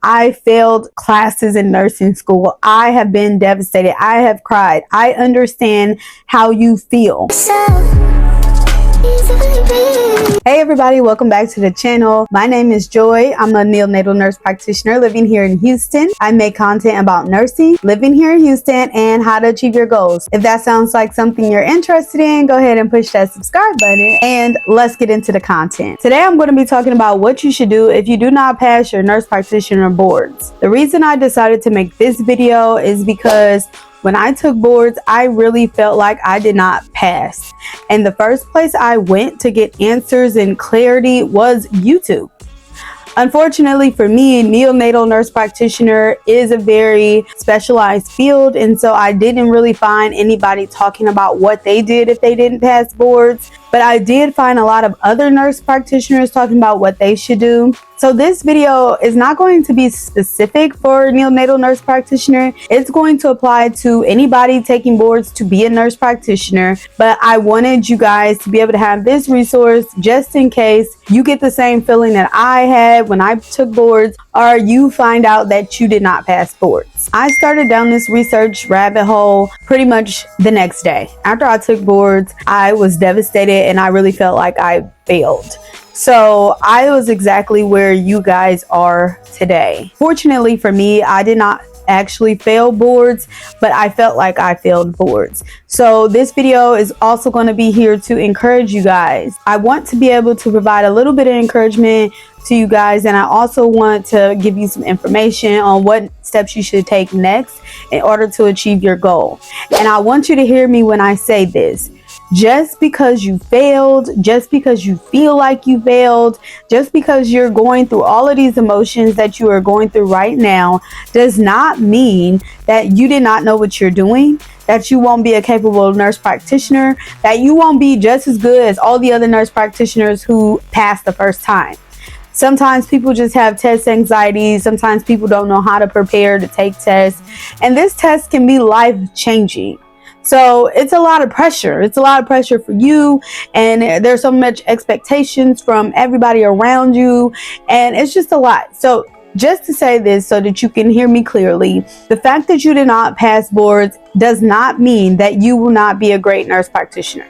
I failed classes in nursing school. I have been devastated. I have cried. I understand how you feel. Hey everybody, welcome back to the channel. My name is Joy. I'm a neonatal nurse practitioner living here in Houston. I make content about nursing, living here in Houston, and how to achieve your goals. If that sounds like something you're interested in, go ahead and push that subscribe button and let's get into the content. Today I'm going to be talking about what you should do if you do not pass your nurse practitioner boards. The reason I decided to make this video is because when I took boards, I really felt like I did not pass. And the first place I went to get answers and clarity was YouTube. Unfortunately for me, neonatal nurse practitioner is a very specialized field, and so I didn't really find anybody talking about what they did if they didn't pass boards. But I did find a lot of other nurse practitioners talking about what they should do. So this video is not going to be specific for neonatal nurse practitioner. It's going to apply to anybody taking boards to be a nurse practitioner. But I wanted you guys to be able to have this resource just in case you get the same feeling that I had when I took boards, or you find out that you did not pass boards. I started down this research rabbit hole pretty much the next day. After I took boards, I was devastated and I really felt like I failed. So I was exactly where you guys are today. Fortunately for me, I did not actually fail boards, but I felt like I failed boards. So this video is also going to be here to encourage you guys. I want to be able to provide a little bit of encouragement to you guys, and I also want to give you some information on what steps you should take next in order to achieve your goal. And I want you to hear me when I say this. Just because you failed, just because you feel like you failed, just because you're going through all of these emotions that you are going through right now, does not mean that you did not know what you're doing, that you won't be a capable nurse practitioner, that you won't be just as good as all the other nurse practitioners who passed the first time. Sometimes people just have test anxiety. Sometimes people don't know how to prepare to take tests. And this test can be life-changing. So it's a lot of pressure. It's a lot of pressure for you. And there's so much expectations from everybody around you. And it's just a lot. So just to say this so that you can hear me clearly, the fact that you did not pass boards does not mean that you will not be a great nurse practitioner.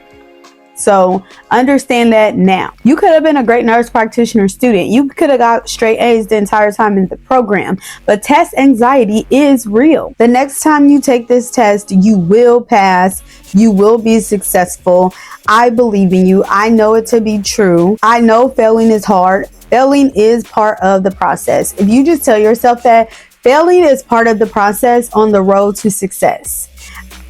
So understand that now. You could have been a great nurse practitioner student. You could have got straight A's the entire time in the program, but test anxiety is real. The next time you take this test, you will pass. You will be successful. I believe in you. I know it to be true. I know failing is hard. Failing is part of the process. If you just tell yourself that failing is part of the process on the road to success,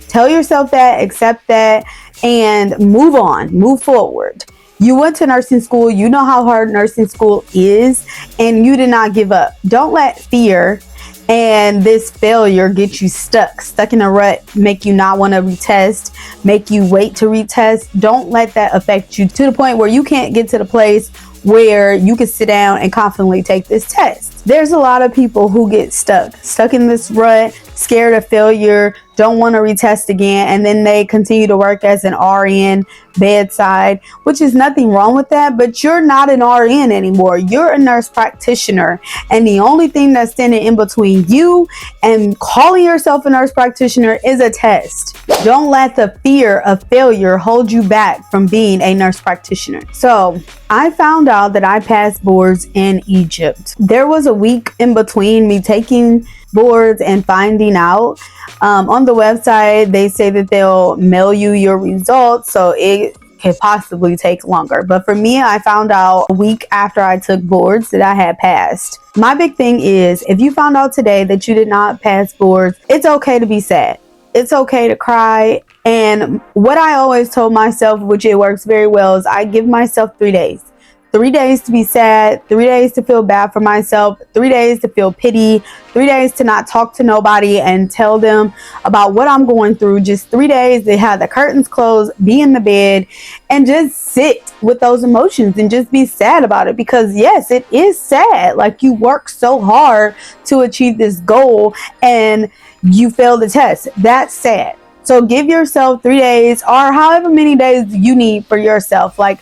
tell yourself that, accept that, and move on, move forward. You went to nursing school. You know how hard nursing school is, and you did not give up. Don't let fear and this failure get you stuck in a rut, make you not want to retest, make you wait to retest. Don't let that affect you to the point where you can't get to the place where you can sit down and confidently take this test. There's a lot of people who get stuck in this rut, scared of failure, don't want to retest again, and then they continue to work as an RN bedside, which is nothing wrong with that, but you're not an RN anymore. You're a nurse practitioner, and the only thing that's standing in between you and calling yourself a nurse practitioner is a test. Don't let the fear of failure hold you back from being a nurse practitioner. So I found out that I passed boards in Egypt. There was a week in between me taking boards and finding out. On the website, they say that they'll mail you your results, so it could possibly take longer. But for me, I found out a week after I took boards that I had passed. My big thing is, if you found out today that you did not pass boards, it's okay to be sad. It's okay to cry. And what I always told myself, which it works very well, is I give myself 3 days. 3 days to be sad, 3 days to feel bad for myself, 3 days to feel pity, 3 days to not talk to nobody and tell them about what I'm going through. Just 3 days to have the curtains closed, be in the bed, and just sit with those emotions and just be sad about it. Because yes, it is sad. Like, you work so hard to achieve this goal and you fail the test. That's sad. So give yourself 3 days or however many days you need for yourself. Like,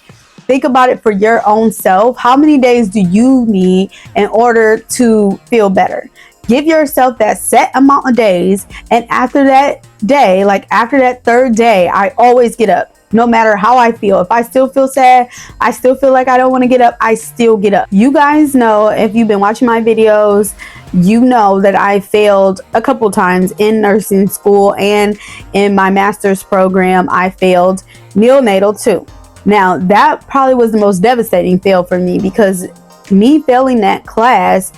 Think about it for your own self. How many days do you need in order to feel better? Give yourself that set amount of days, and after that day, like after that third day, I always get up. No matter how I feel. If I still feel sad, I still feel like I don't want to get up, I still get up. You guys know, if you've been watching my videos, you know that I failed a couple times in nursing school, and in my master's program, I failed neonatal too. Now, that probably was the most devastating fail for me, because me failing that class,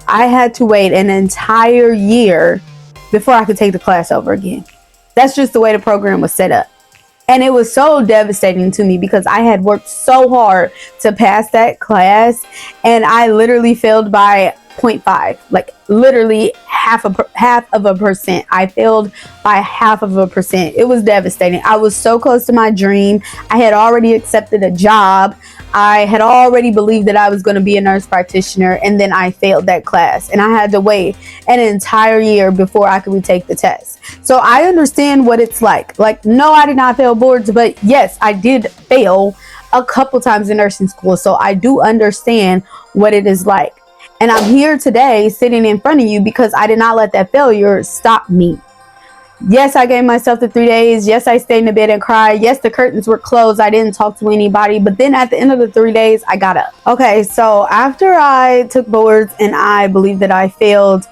I had to wait an entire year before I could take the class over again. That's just the way the program was set up. And it was so devastating to me because I had worked so hard to pass that class, and I literally failed by 0.5, like literally half of a percent. I failed by half of a percent. It was devastating. I was so close to my dream. I had already accepted a job. I had already believed that I was going to be a nurse practitioner, and then I failed that class, and I had to wait an entire year before I could retake the test. So I understand what it's like. Like, no, I did not fail boards, but yes, I did fail a couple times in nursing school. So I do understand what it is like. And I'm here today sitting in front of you because I did not let that failure stop me. Yes, I gave myself the 3 days. Yes, I stayed in the bed and cried. Yes, the curtains were closed. I didn't talk to anybody. But then at the end of the 3 days, I got up. Okay, so after I took boards and I believed that I failed,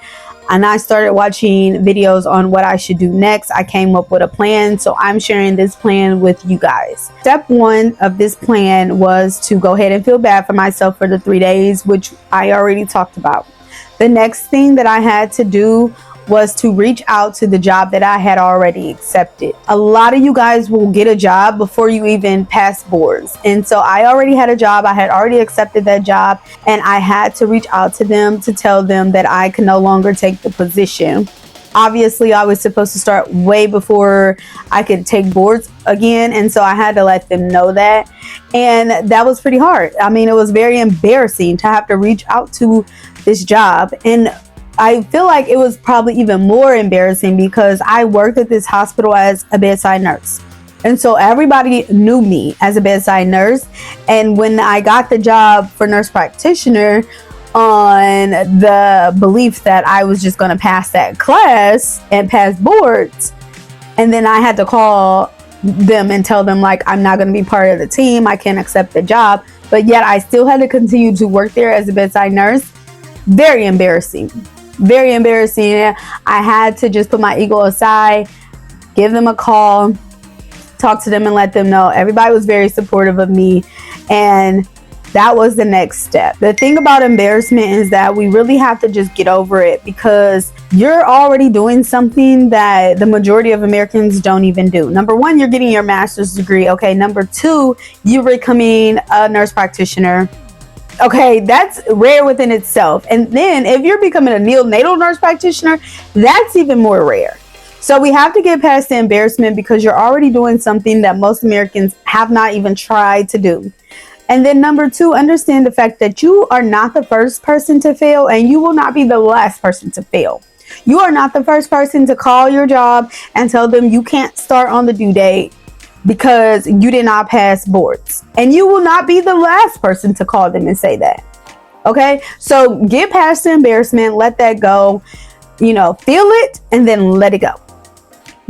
and I started watching videos on what I should do next, I came up with a plan. So I'm sharing this plan with you guys. Step one of this plan was to go ahead and feel bad for myself for the 3 days, which I already talked about. The next thing that I had to do was to reach out to the job that I had already accepted. A lot of you guys will get a job before you even pass boards. And so I already had a job. I had already accepted that job, and I had to reach out to them to tell them that I could no longer take the position. Obviously, I was supposed to start way before I could take boards again. And so I had to let them know that. And that was pretty hard. I mean, it was very embarrassing to have to reach out to this job. And I feel like it was probably even more embarrassing because I worked at this hospital as a bedside nurse. And so everybody knew me as a bedside nurse. And when I got the job for nurse practitioner on the belief that I was just going to pass that class and pass boards, and then I had to call them and tell them, like, I'm not going to be part of the team. I can't accept the job. But yet I still had to continue to work there as a bedside nurse. Very embarrassing. Very embarrassing. I had to just put my ego aside, give them a call, talk to them, and let them know. Everybody was very supportive of me, and that was the next step. The thing about embarrassment is that we really have to just get over it, because you're already doing something that the majority of Americans don't even do. Number one, you're getting your master's degree. Okay. Number two, you're becoming a nurse practitioner. Okay, that's rare within itself. And then if you're becoming a neonatal nurse practitioner, that's even more rare. So we have to get past the embarrassment, because you're already doing something that most Americans have not even tried to do. And then number two, understand the fact that you are not the first person to fail, and you will not be the last person to fail. You are not the first person to call your job and tell them you can't start on the due date because you did not pass boards. And you will not be the last person to call them and say that. Okay, so get past the embarrassment, let that go, feel it, and then let it go,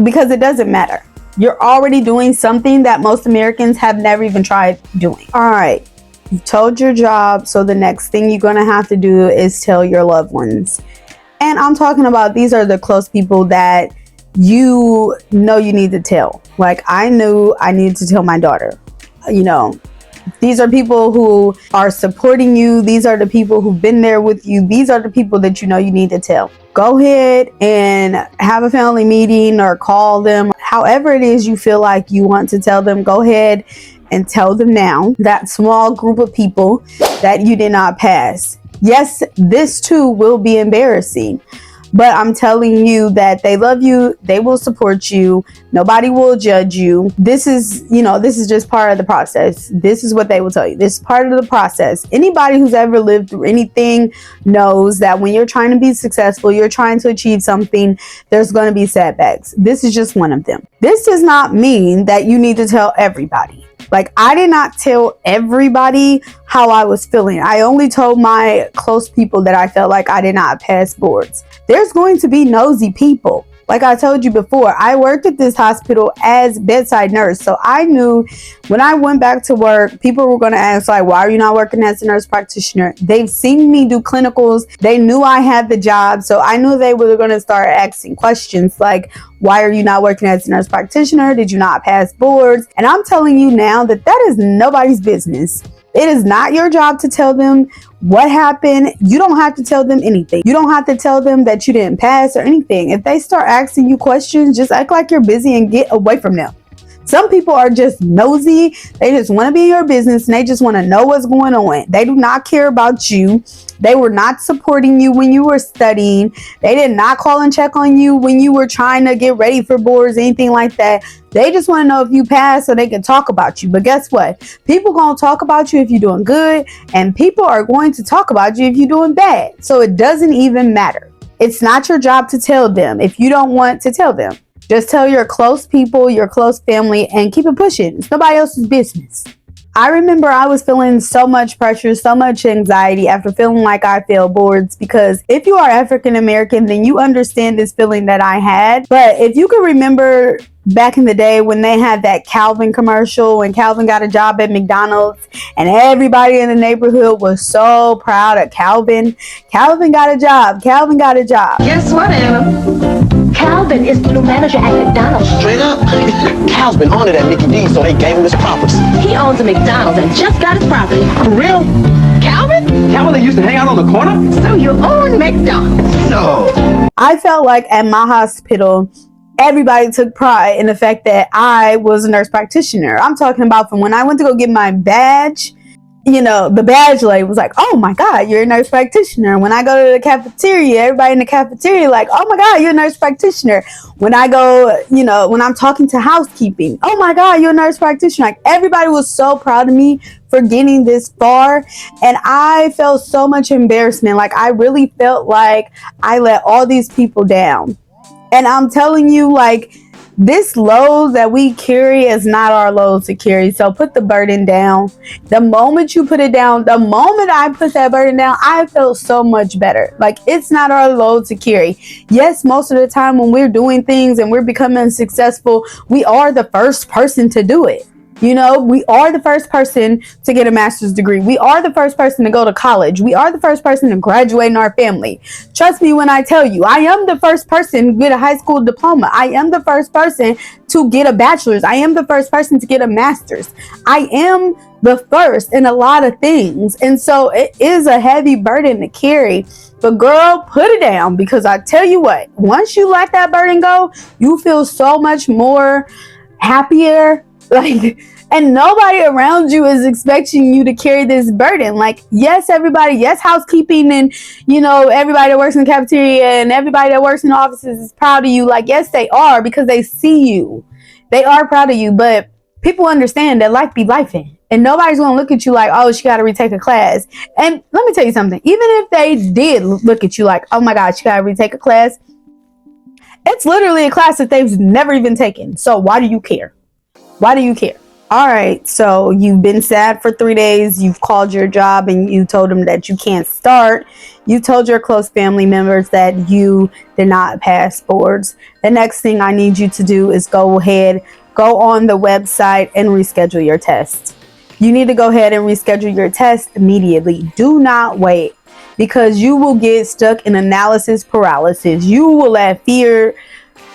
because it doesn't matter. You're already doing something that most Americans have never even tried doing. All right, you've told your job, so the next thing you're going to have to do is tell your loved ones. And I'm talking about, these are the close people that you need to tell. Like, I knew I needed to tell my daughter. These are people who are supporting you. These are the people who've been there with you. These are the people that you need to tell. Go ahead and have a family meeting or call them. However it is you feel like you want to tell them, go ahead and tell them now. That small group of people that you did not pass. Yes, this too will be embarrassing. But I'm telling you that they love you. They will support you. Nobody will judge you. This is just part of the process. This is what they will tell you. This is part of the process. Anybody who's ever lived through anything knows that when you're trying to be successful, you're trying to achieve something, there's going to be setbacks. This is just one of them. This does not mean that you need to tell everybody. Like, I did not tell everybody how I was feeling. I only told my close people that I felt like I did not pass boards. There's going to be nosy people. Like I told you before, I worked at this hospital as bedside nurse. So I knew when I went back to work, people were going to ask, like, why are you not working as a nurse practitioner? They've seen me do clinicals. They knew I had the job. So I knew they were going to start asking questions like, why are you not working as a nurse practitioner? Did you not pass boards? And I'm telling you now that that is nobody's business. It is not your job to tell them what happened. You don't have to tell them anything. You don't have to tell them that you didn't pass or anything. If they start asking you questions, just act like you're busy and get away from them. Some people are just nosy. They just want to be in your business and they just want to know what's going on. They do not care about you. They were not supporting you when you were studying. They did not call and check on you when you were trying to get ready for boards, anything like that. They just want to know if you pass so they can talk about you. But guess what? People going to talk about you if you're doing good, and people are going to talk about you if you're doing bad. So it doesn't even matter. It's not your job to tell them if you don't want to tell them. Just tell your close people, your close family, and keep it pushing. It's nobody else's business. I remember I was feeling so much pressure, so much anxiety after feeling like I failed boards, because if you are African American, then you understand this feeling that I had. But if you can remember back in the day when they had that Calvin commercial and Calvin got a job at McDonald's and everybody in the neighborhood was so proud of Calvin. Calvin got a job. Calvin got a job. Guess what, Anna? Calvin is the new manager at McDonald's. Straight up? Cal's been on it at Mickey D's, so they gave him his property. He owns a McDonald's and just got his property. For real? Calvin? Calvin, they used to hang out on the corner? So you own McDonald's? No. I felt like at my hospital, everybody took pride in the fact that I was a nurse practitioner. I'm talking about from when I went to go get my badge. You know, the badge lady was like, oh my God, you're a nurse practitioner. When I go to the cafeteria, everybody in the cafeteria like, oh my God, you're a nurse practitioner. When I go, you know, when I'm talking to housekeeping, oh my God, you're a nurse practitioner. Like, everybody was so proud of me for getting this far. And I felt so much embarrassment. Like, I really felt like I let all these people down. And I'm telling you, like, this load that we carry is not our load to carry. So put the burden down. The moment you put it down, the moment I put that burden down, I felt so much better. Like, it's not our load to carry. Yes, most of the time when we're doing things and we're becoming successful, we are the first person to do it. You know, we are the first person to get a master's degree. We are the first person to go to college. We are the first person to graduate in our family. Trust me when I tell you, I am the first person to get a high school diploma. I am the first person to get a bachelor's. I am the first person to get a master's. I am the first in a lot of things. And so it is a heavy burden to carry. But girl, put it down, because I tell you what, once you let that burden go, you feel so much more happier. Like, and nobody around you is expecting you to carry this burden. Like, yes, everybody, yes, housekeeping and, you know, everybody that works in the cafeteria and everybody that works in offices is proud of you. Like, yes, they are, because they see you. They are proud of you. But people understand that life be lifing. And nobody's going to look at you like, oh, she got to retake a class. And let me tell you something. Even if they did look at you like, oh my God, she got to retake a class. It's literally a class that they've never even taken. So why do you care? Why do you care? All right, so you've been sad for 3 days. You've called your job and you told them that you can't start. You told your close family members that you did not pass boards. The next thing I need you to do is go on the website and reschedule your test. You need to go ahead and reschedule your test immediately. Do not wait, because you will get stuck in analysis paralysis. You will let fear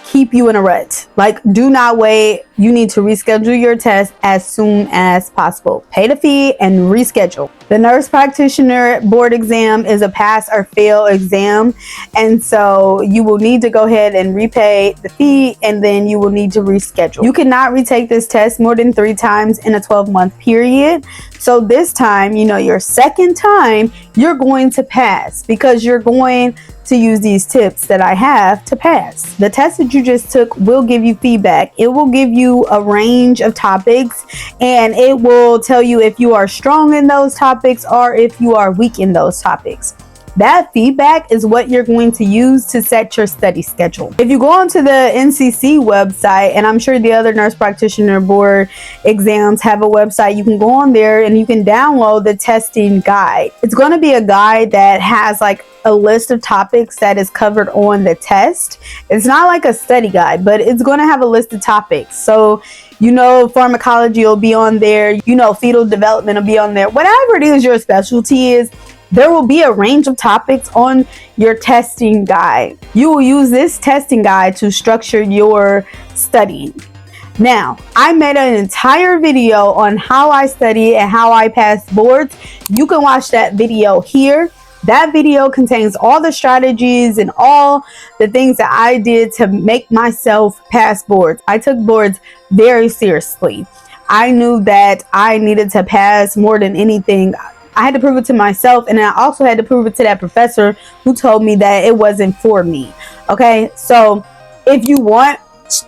keep you in a rut. Like, do not wait. You need to reschedule your test as soon as possible. Pay the fee and reschedule. The nurse practitioner board exam is a pass or fail exam. And so you will need to go ahead and repay the fee, and then you will need to reschedule. You cannot retake this test more than 3 times in a 12-month period. So this time, you know, your second time, you're going to pass, because you're going to use these tips that I have to pass. The test that you just took will give you feedback. It will give you a range of topics, and it will tell you if you are strong in those topics or if you are weak in those topics. That feedback is what you're going to use to set your study schedule. If you go onto the NCC website, and I'm sure the other nurse practitioner board exams have a website, you can go on there and you can download the testing guide. It's going to be a guide that has like a list of topics that is covered on the test. It's not like a study guide, but it's going to have a list of topics. So pharmacology will be on there, fetal development will be on there. Whatever it is your specialty is, there will be a range of topics on your testing guide. You will use this testing guide to structure your studying. Now, I made an entire video on how I study and how I pass boards. You can watch that video here. That video contains all the strategies and all the things that I did to make myself pass boards. I took boards very seriously. I knew that I needed to pass more than anything. I had to prove it to myself, and I also had to prove it to that professor who told me that it wasn't for me. Okay, so if you want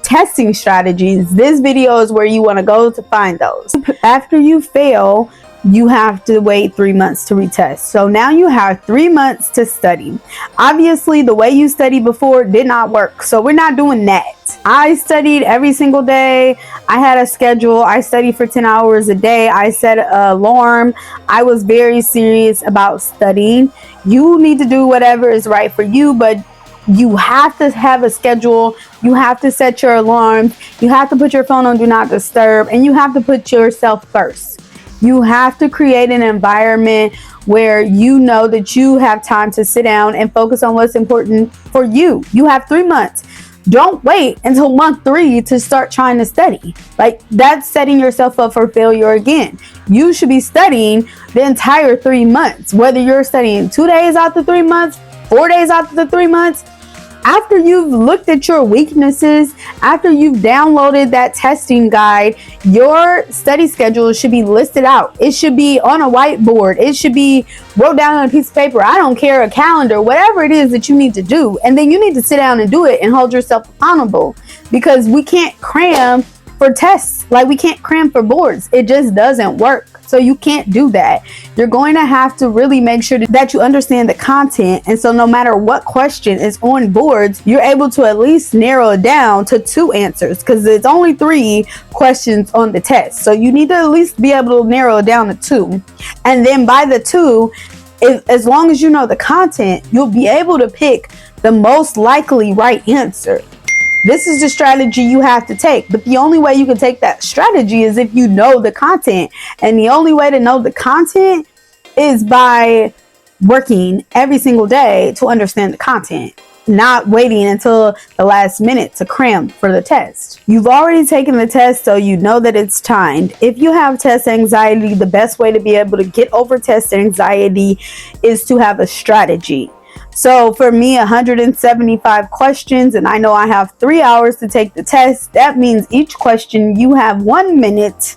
testing strategies, this video is where you want to go to find those. After you fail, you have to wait 3 months to retest. So now you have 3 months to study. Obviously, the way you studied before did not work, so we're not doing that. I studied every single day. I had a schedule. I studied for 10 hours a day. I set an alarm. I was very serious about studying. You need to do whatever is right for you, but you have to have a schedule. You have to set your alarms. You have to put your phone on do not disturb, and you have to put yourself first. You have to create an environment where you know that you have time to sit down and focus on what's important for you. You have 3 months. Don't wait until month 3 to start trying to study. Like, that's setting yourself up for failure again. You should be studying the entire 3 months, whether you're studying 2 days out the 3 months, 4 days out the 3 months. After you've looked at your weaknesses, after you've downloaded that testing guide, your study schedule should be listed out. It should be on a whiteboard. It should be wrote down on a piece of paper. I don't care, a calendar, whatever it is that you need to do. And then you need to sit down and do it and hold yourself accountable, because we can't cram for tests. Like, we can't cram for boards. It just doesn't work. So you can't do that. You're going to have to really make sure that you understand the content. And so no matter what question is on boards, you're able to at least narrow it down to 2 answers, because it's only 3 questions on the test. So you need to at least be able to narrow it down to 2. And then by the 2, as long as you know the content, you'll be able to pick the most likely right answer. This is the strategy you have to take. But the only way you can take that strategy is if you know the content. And the only way to know the content is by working every single day to understand the content, not waiting until the last minute to cram for the test. You've already taken the test, so you know that it's timed. If you have test anxiety, the best way to be able to get over test anxiety is to have a strategy. So for me, 175 questions, and I know I have 3 hours to take the test. That means each question you have 1 minute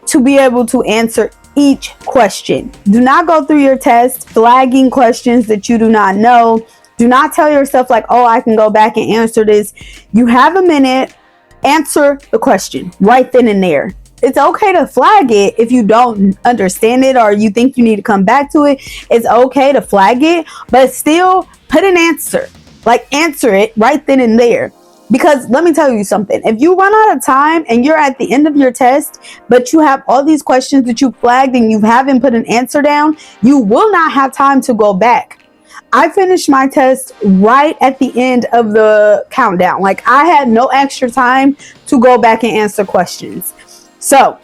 to be able to answer each question. Do not go through your test flagging questions that you do not know. Do not tell yourself like, oh, I can go back and answer this. You have a minute, answer the question right then and there. It's okay to flag it if you don't understand it or you think you need to come back to it. It's okay to flag it, but still put an answer. Like, answer it right then and there. Because let me tell you something. If you run out of time and you're at the end of your test, but you have all these questions that you flagged and you haven't put an answer down, you will not have time to go back. I finished my test right at the end of the countdown. Like, I had no extra time to go back and answer questions. So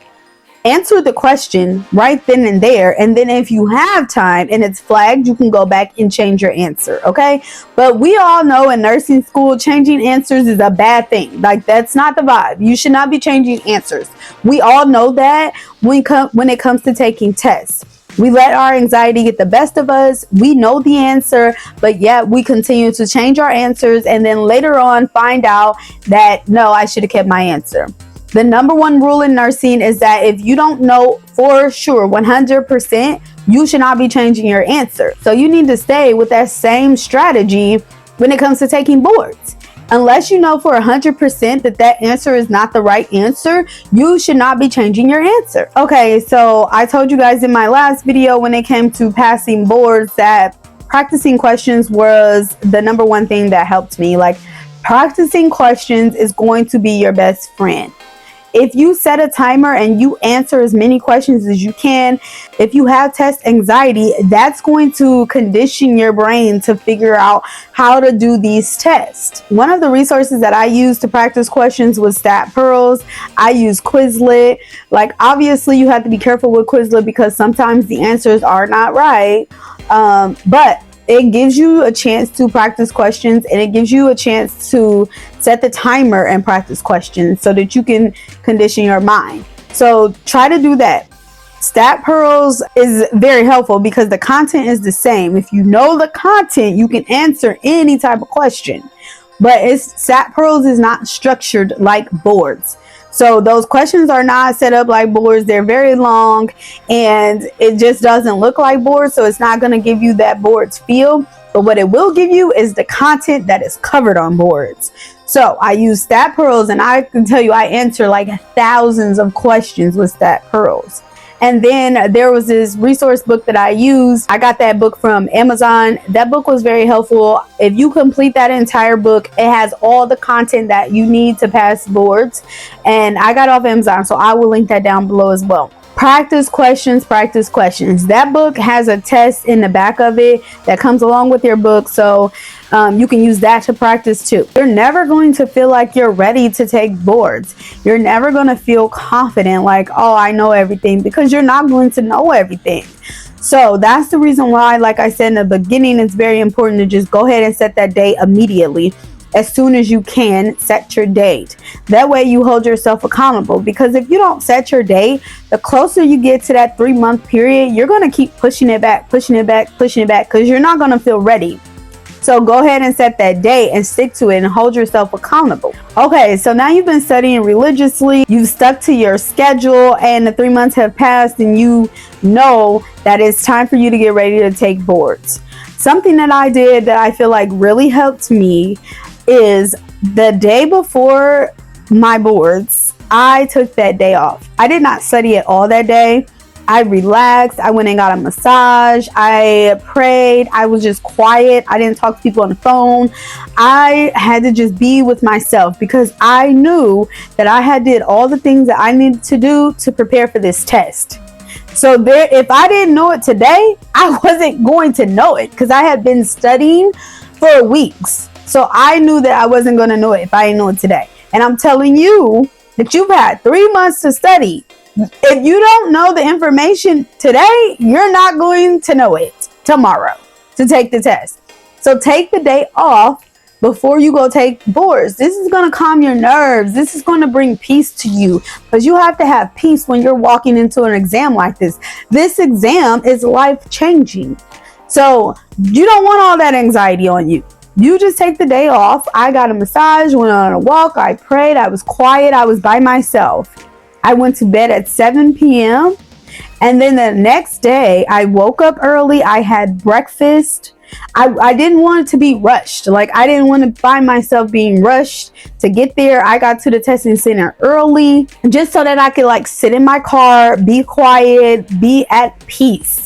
answer the question right then and there. And then if you have time and it's flagged, you can go back and change your answer. Okay. But we all know in nursing school, changing answers is a bad thing. Like, that's not the vibe. You should not be changing answers. We all know that when it comes to taking tests. We let our anxiety get the best of us. We know the answer, but yet we continue to change our answers. And then later on find out that, no, I should have kept my answer. The number 1 rule in nursing is that if you don't know for sure 100%, you should not be changing your answer. So you need to stay with that same strategy when it comes to taking boards. Unless you know for 100% that that answer is not the right answer, you should not be changing your answer. Okay, so I told you guys in my last video when it came to passing boards that practicing questions was the number one thing that helped me. Like, practicing questions is going to be your best friend. If you set a timer and you answer as many questions as you can, if you have test anxiety, that's going to condition your brain to figure out how to do these tests. One of the resources that I used to practice questions was Stat Pearls. I use Quizlet. Like, obviously you have to be careful with Quizlet because sometimes the answers are not right. But it gives you a chance to practice questions, and it gives you a chance to set the timer and practice questions so that you can condition your mind. So try to do that. Stat Pearls is very helpful because the content is the same. If you know the content, you can answer any type of question. But Stat Pearls is not structured like boards. So those questions are not set up like boards. They're very long and it just doesn't look like boards. So it's not going to give you that boards feel. But what it will give you is the content that is covered on boards. So I use Stat Pearls, and I can tell you I answer like thousands of questions with Stat Pearls. And then there was this resource book that I used. I got that book from Amazon. That book was very helpful. If you complete that entire book, it has all the content that you need to pass boards. And I got it off Amazon, so I will link that down below as well. Practice questions, practice questions. That book has a test in the back of it that comes along with your book. So you can use that to practice too. You're never going to feel like you're ready to take boards. You're never going to feel confident like, oh, I know everything, because you're not going to know everything. So that's the reason why, like I said in the beginning, it's very important to just go ahead and set that date immediately. As soon as you can, set your date. That way you hold yourself accountable, because if you don't set your date, the closer you get to that 3-month period, you're going to keep pushing it back, because you're not going to feel ready. So go ahead and set that date and stick to it and hold yourself accountable. Okay, so now you've been studying religiously, you've stuck to your schedule, and the 3 months have passed, and you know that it's time for you to get ready to take boards. Something that I did that I feel like really helped me is the day before my boards, I took that day off. I did not study at all that day. I relaxed. I went and got a massage. I prayed. I was just quiet. I didn't talk to people on the phone. I had to just be with myself, because I knew that I had did all the things that I needed to do to prepare for this test. So if I didn't know it today, I wasn't going to know it, because I had been studying for weeks. So I knew that I wasn't going to know it if I didn't know it today. And I'm telling you that you've had 3 months to study. If you don't know the information today, you're not going to know it tomorrow to take the test. So take the day off before you go take boards. This is going to calm your nerves. This is going to bring peace to you, because you have to have peace when you're walking into an exam like this. This exam is life-changing. So you don't want all that anxiety on you. You just take the day off. I got a massage, went on a walk, I prayed, I was quiet, I was by myself. I went to bed at 7 p.m. And then the next day, I woke up early, I had breakfast. I didn't want it to be rushed. Like, I didn't want to find myself being rushed to get there. I got to the testing center early, just so that I could like sit in my car, be quiet, be at peace.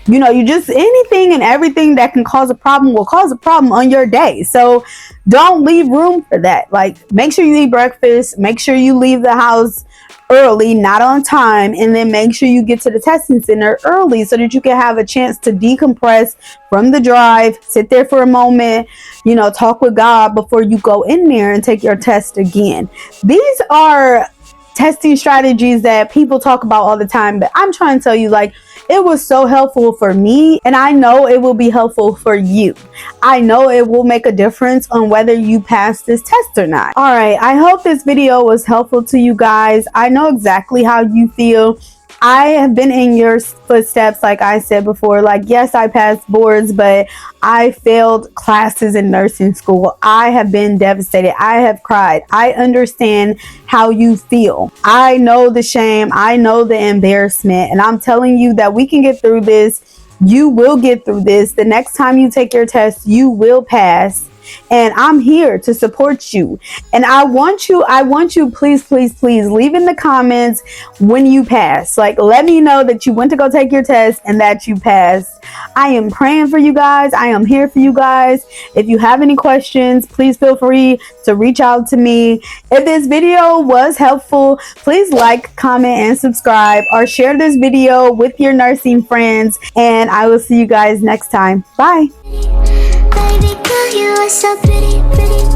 You know, anything and everything that can cause a problem will cause a problem on your day. So don't leave room for that. Like, make sure you eat breakfast, make sure you leave the house early, not on time, and then make sure you get to the testing center early so that you can have a chance to decompress from the drive, sit there for a moment, talk with God before you go in there and take your test again. These are testing strategies that people talk about all the time, but I'm trying to tell you, like, it was so helpful for me, and I know it will be helpful for you. I know it will make a difference on whether you pass this test or not. All right, I hope this video was helpful to you guys. I know exactly how you feel. I have been in your footsteps, like I said before. Like, yes, I passed boards, but I failed classes in nursing school. I have been devastated. I have cried. I understand how you feel. I know the shame. I know the embarrassment. And I'm telling you that we can get through this. You will get through this. The next time you take your test, you will pass. and I'm here to support you. And I want you, please, please, please leave in the comments when you pass. Like, let me know that you went to go take your test and that you passed. I am praying for you guys. I am here for you guys. If you have any questions, please feel free to reach out to me. If this video was helpful, please like, comment, and subscribe, or share this video with your nursing friends. And I will see you guys next time. Bye. Baby girl, you are so pretty, pretty.